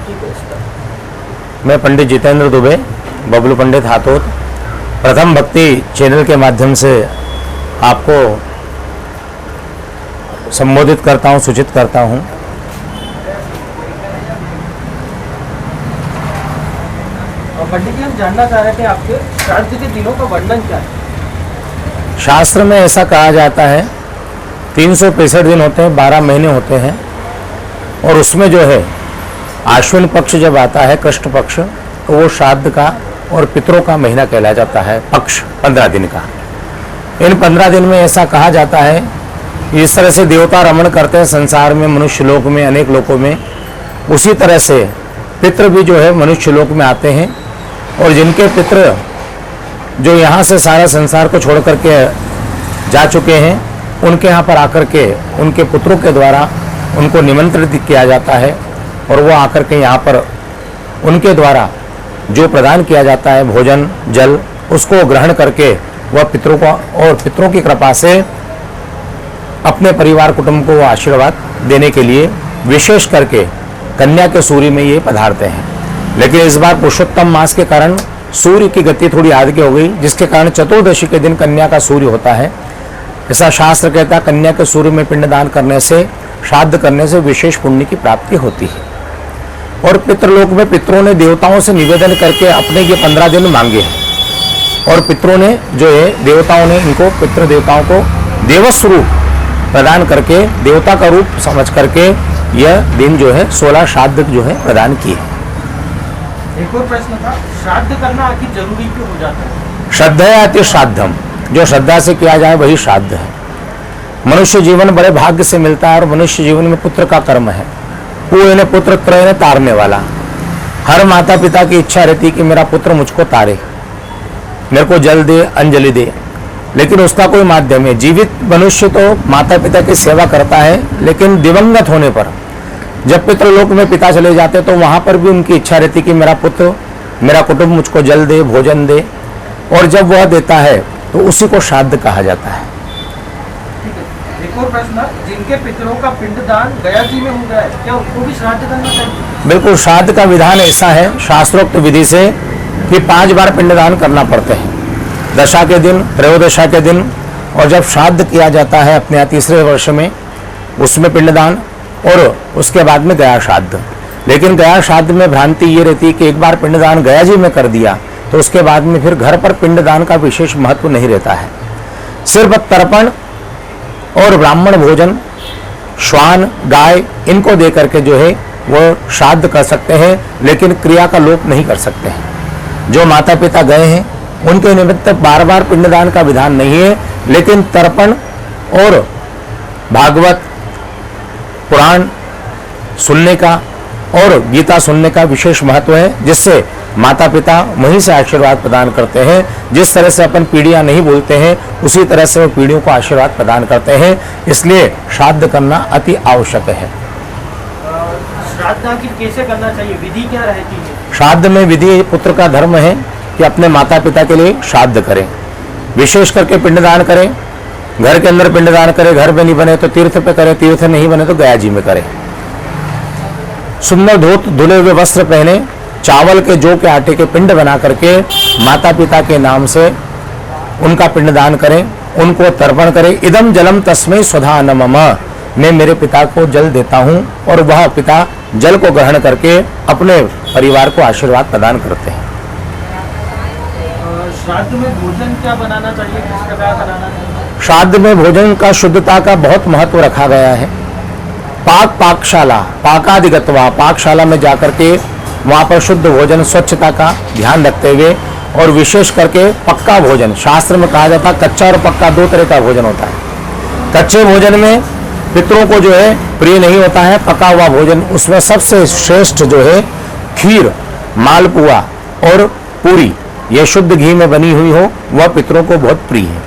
आपकी व्यवस्था? मैं पंडित जितेंद्र दुबे, बबलू पंडित हाथोद, प्रथम भक्ति चैनल के माध्यम से आपको संबोधित करता हूँ, सूचित करता हूँ। पंडित जी, हम जानना चाह रहे थे आपके श्राद्ध के दिनों का वर्णन क्या है? शास्त्र में ऐसा कहा जाता है 365 दिन होते हैं, 12 महीने होते हैं, और उसमें जो है आश्विन पक्ष जब आता है, कृष्ण पक्ष, तो वो श्राद्ध का और पितरों का महीना कहला जाता है, पक्ष 15 दिन का। इन 15 दिन में ऐसा कहा जाता है, इस तरह से देवता रमण करते हैं संसार में, मनुष्य लोक में, अनेक लोकों में, उसी तरह से पितृ भी जो है मनुष्य लोक में आते हैं, और जिनके पितृ जो यहाँ से सारा संसार को छोड़ करके जा चुके हैं, उनके यहाँ पर आकर के उनके पुत्रों के द्वारा उनको निमंत्रित किया जाता है, और वो आकर के यहाँ पर उनके द्वारा जो प्रदान किया जाता है भोजन जल, उसको ग्रहण करके वह पितरों को और पितरों की कृपा से अपने परिवार कुटुंब को आशीर्वाद देने के लिए विशेष करके कन्या के सूर्य में ये पधारते हैं। लेकिन इस बार पुरुषोत्तम मास के कारण सूर्य की गति थोड़ी आगे हो गई, जिसके कारण चतुर्दशी के दिन कन्या का सूर्य होता है। ऐसा शास्त्र कहता है, कन्या के सूर्य में पिंडदान करने से, श्राद्ध करने से विशेष पुण्य की प्राप्ति होती है। और पितृलोक में पितरों ने देवताओं से निवेदन करके अपने ये 15 दिन मांगे हैं, और पितरों ने जो है देवताओं ने इनको पितृ देवताओं को देवस्वरूप प्रदान करके, देवता का रूप समझ करके यह दिन जो है 16 श्राद्ध जो है प्रदान किए। एक और प्रश्न था, श्राद्ध करना आखिर जरूरी क्यों हो जाता है? श्रद्धया अति श्राद्धम, जो श्रद्धा से किया जाए वही श्राद्ध है। मनुष्य जीवन बड़े भाग्य से मिलता है, और मनुष्य जीवन में पुत्र का कर्म है। कुएं पुत्र त्रय ने तारने वाला, हर माता पिता की इच्छा रहती कि मेरा पुत्र मुझको तारे, मेरे को जल दे, अंजलि दे, लेकिन उसका कोई माध्यम है। जीवित मनुष्य तो माता पिता की सेवा करता है, लेकिन दिवंगत होने पर जब पितृलोक में पिता चले जाते तो वहां पर भी उनकी इच्छा रहती कि मेरा पुत्र, मेरा कुटुंब मुझको जल दे, भोजन दे, और जब वह देता है तो उसी को श्राद्ध कहा जाता है। एक और प्रश्न, जिनके पितरों का पिंडदान गया जी में हो गया है, क्या उनको भी श्राद्ध करना चाहिए? बिल्कुल, श्राद्ध का विधान ऐसा है शास्त्रोक्त विधि से कि 5 बार पिंडदान करना पड़ते हैं। दशा के दिन, त्रयोदशा के दिन, और जब श्राद्ध किया जाता है अपने यहाँ 3रे वर्ष में, उसमें पिंडदान, और उसके बाद में गया श्राद्ध। लेकिन गया श्राद्ध में भ्रांति ये रहती है कि एक बार पिंडदान गया जी में कर दिया तो उसके बाद में फिर घर पर पिंडदान का विशेष महत्व नहीं रहता है। सिर्फ तर्पण और ब्राह्मण भोजन, श्वान, गाय, इनको दे करके जो है वो श्राद्ध कर सकते हैं, लेकिन क्रिया का लोप नहीं कर सकते हैं। जो माता पिता गए हैं उनके निमित्त बार बार पिंडदान का विधान नहीं है, लेकिन तर्पण और भागवत पुराण सुनने का और गीता सुनने का विशेष महत्व है, जिससे माता पिता वहीं से आशीर्वाद प्रदान करते हैं। जिस तरह से अपन पीढ़ियां नहीं बोलते हैं, उसी तरह से वो पीढ़ियों को आशीर्वाद प्रदान करते हैं। इसलिए श्राद्ध करना अति आवश्यक है। श्राद्ध आखिर कैसे करना चाहिए, विधि क्या रहती है? श्राद्ध में विधि पुत्र का धर्म है कि अपने माता पिता के लिए श्राद्ध करें, विशेष करके पिंडदान करें। घर के अंदर पिंडदान करें, घर में नहीं बने तो तीर्थ पे करें, तीर्थ नहीं बने तो गया जी में करें। सुंदर धुले हुए वस्त्र पहने, चावल के जौ के आटे के पिंड बना करके माता पिता के नाम से उनका पिंडदान करें, उनको तर्पण करें। इदम जलम तस्मै स्वधा नमः, मैं मेरे पिता को जल देता हूँ, और वह पिता जल को ग्रहण करके अपने परिवार को आशीर्वाद प्रदान करते हैं। श्राद्ध में भोजन क्या बनाना चाहिए, किस प्रकार बनाना चाहिए? श्राद्ध में भोजन का शुद्धता का बहुत महत्व रखा गया है। पाकशाला, पाकादिगत्वा, पाकशाला में जाकर के वहाँ पर शुद्ध भोजन, स्वच्छता का ध्यान रखते हुए, और विशेष करके पक्का भोजन। शास्त्र में कहा जाता है कच्चा और पक्का 2 तरह का भोजन होता है। कच्चे भोजन में पितरों को जो है प्रिय नहीं होता है। पका हुआ भोजन, उसमें सबसे श्रेष्ठ जो है खीर, मालपुआ और पूरी, ये शुद्ध घी में बनी हुई हो, वह पितरों को बहुत प्रिय है,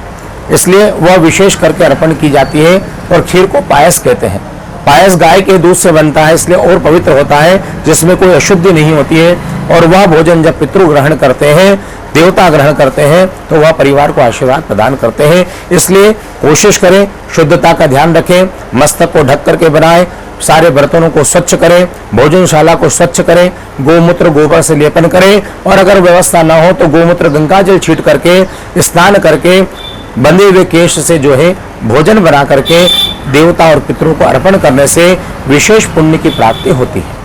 इसलिए वह विशेष करके अर्पण की जाती है। और खीर को पायस कहते हैं। पायस गाय के दूध से बनता है, इसलिए और पवित्र होता है, जिसमें कोई अशुद्धि नहीं होती है। और वह भोजन जब पितृ ग्रहण करते हैं, देवता ग्रहण करते हैं तो वह परिवार को आशीर्वाद प्रदान करते हैं। इसलिए कोशिश करें, शुद्धता का ध्यान रखें, मस्तक को ढक करके बनाएं, सारे बर्तनों को स्वच्छ करें, भोजनशाला को स्वच्छ करें, गोमूत्र गोबर से लेपन करें, और अगर व्यवस्था न हो तो गोमूत्र गंगा जल छीट करके स्नान करके बंधे हुए केश से जो है भोजन बना करके देवता और पितरों को अर्पण करने से विशेष पुण्य की प्राप्ति होती है।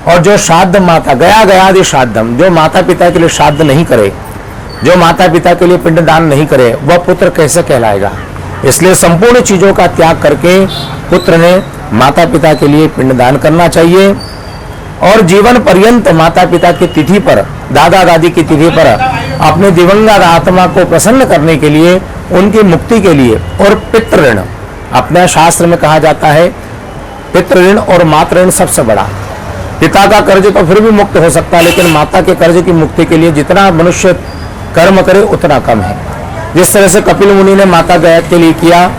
और जो श्राद्ध माता गया गयादि श्राद्धम, जो माता पिता के लिए श्राद्ध नहीं करे, जो माता पिता के लिए पिंडदान नहीं करे, वह पुत्र कैसे कहलाएगा। इसलिए संपूर्ण चीजों का त्याग करके पुत्र ने माता पिता के लिए पिंडदान करना चाहिए, और जीवन पर्यंत माता पिता की तिथि पर, दादा दादी की तिथि पर अपने दिवंगत आत्मा को प्रसन्न करने के लिए, उनकी मुक्ति के लिए, और पितृ ऋण, अपने शास्त्र में कहा जाता है पितृ ऋण और मातृ ऋण सबसे बड़ा। पिता का कर्ज तो फिर भी मुक्त हो सकता है, लेकिन माता के कर्ज की मुक्ति के लिए जितना मनुष्य कर्म करे उतना कम है। जिस तरह से कपिल मुनि ने माता गया के लिए किया,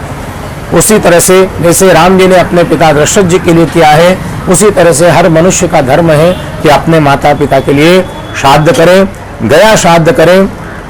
उसी तरह से जैसे राम जी ने अपने पिता दशरथ जी के लिए किया है, उसी तरह से हर मनुष्य का धर्म है कि अपने माता पिता के लिए श्राद्ध करें, गया श्राद्ध करें,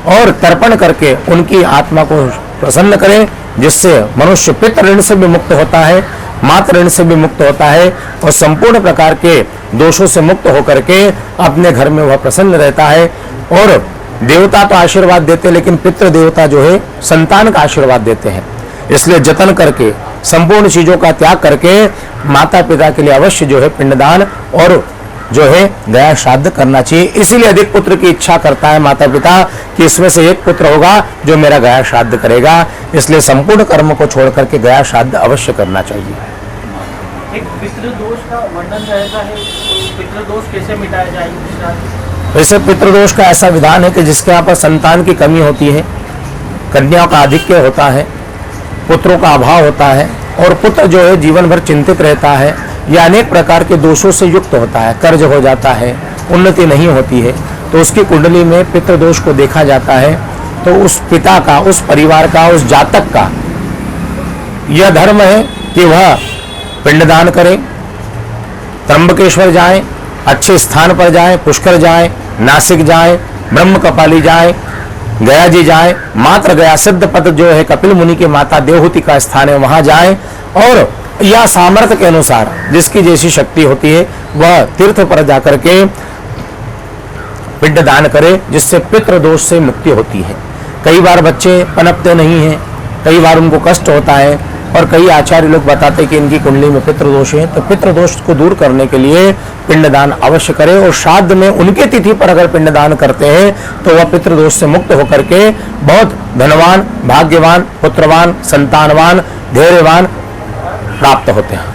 और तर्पण करके उनकी आत्मा को प्रसन्न करें, जिससे मनुष्य पितृ ऋण से भी मुक्त होता है, मातृ ऋण से भी मुक्त होता है, और संपूर्ण प्रकार के दोषों से मुक्त होकर के अपने घर में वह प्रसन्न रहता है। और देवता तो आशीर्वाद देते, लेकिन पितृ देवता जो है संतान का आशीर्वाद देते हैं। इसलिए जतन करके, संपूर्ण चीजों का त्याग करके माता पिता के लिए अवश्य जो है पिंडदान और जो है गया श्राद्ध करना चाहिए। इसीलिए अधिक पुत्र की इच्छा करता है माता पिता कि इसमें से एक पुत्र होगा जो मेरा गया श्राद्ध करेगा। इसलिए संपूर्ण कर्म को छोड़ करके गया श्राद्ध अवश्य करना चाहिए। एक पितृदोष का वर्णन रहता है, तो पितृदोष कैसे मिटाया जाएगा। वैसे पितृदोष का ऐसा विधान है कि जिसके यहाँ पर संतान की कमी होती है, कन्याओं का आधिक्य होता है, पुत्रों का अभाव होता है, और पुत्र जो है जीवन भर चिंतित रहता है, या अनेक प्रकार के दोषों से युक्त होता है, कर्ज हो जाता है, उन्नति नहीं होती है, तो उसकी कुंडली में पितृदोष को देखा जाता है। तो उस पिता का, उस परिवार का, उस जातक का यह धर्म है कि वह पिंडदान करे, त्र्यंबकेश्वर जाए, अच्छे स्थान पर जाए, पुष्कर जाए, नासिक जाए, ब्रह्म कपाली जाए, गया जी जाए, मात्र गया सिद्ध पद जो है कपिल मुनि की माता देवहूति का स्थान है, वहां जाए, और या सामर्थ्य के अनुसार जिसकी जैसी शक्ति होती है वह तीर्थ पर जाकर के पिंडदान करे, जिससे पितृ दोष से मुक्ति होती है। कई बार बच्चे पनपते नहीं हैं, कई बार उनको कष्ट होता है, और कई आचार्य लोग बताते हैं कि इनकी कुंडली में पितृदोष है, तो पितृदोष को दूर करने के लिए पिंडदान अवश्य करें। और श्राद्ध में उनके तिथि पर अगर पिंडदान करते हैं तो वह पितृदोष से मुक्त होकर के बहुत धनवान, भाग्यवान, पुत्रवान, संतानवान, धैर्यवान प्राप्त होते हैं।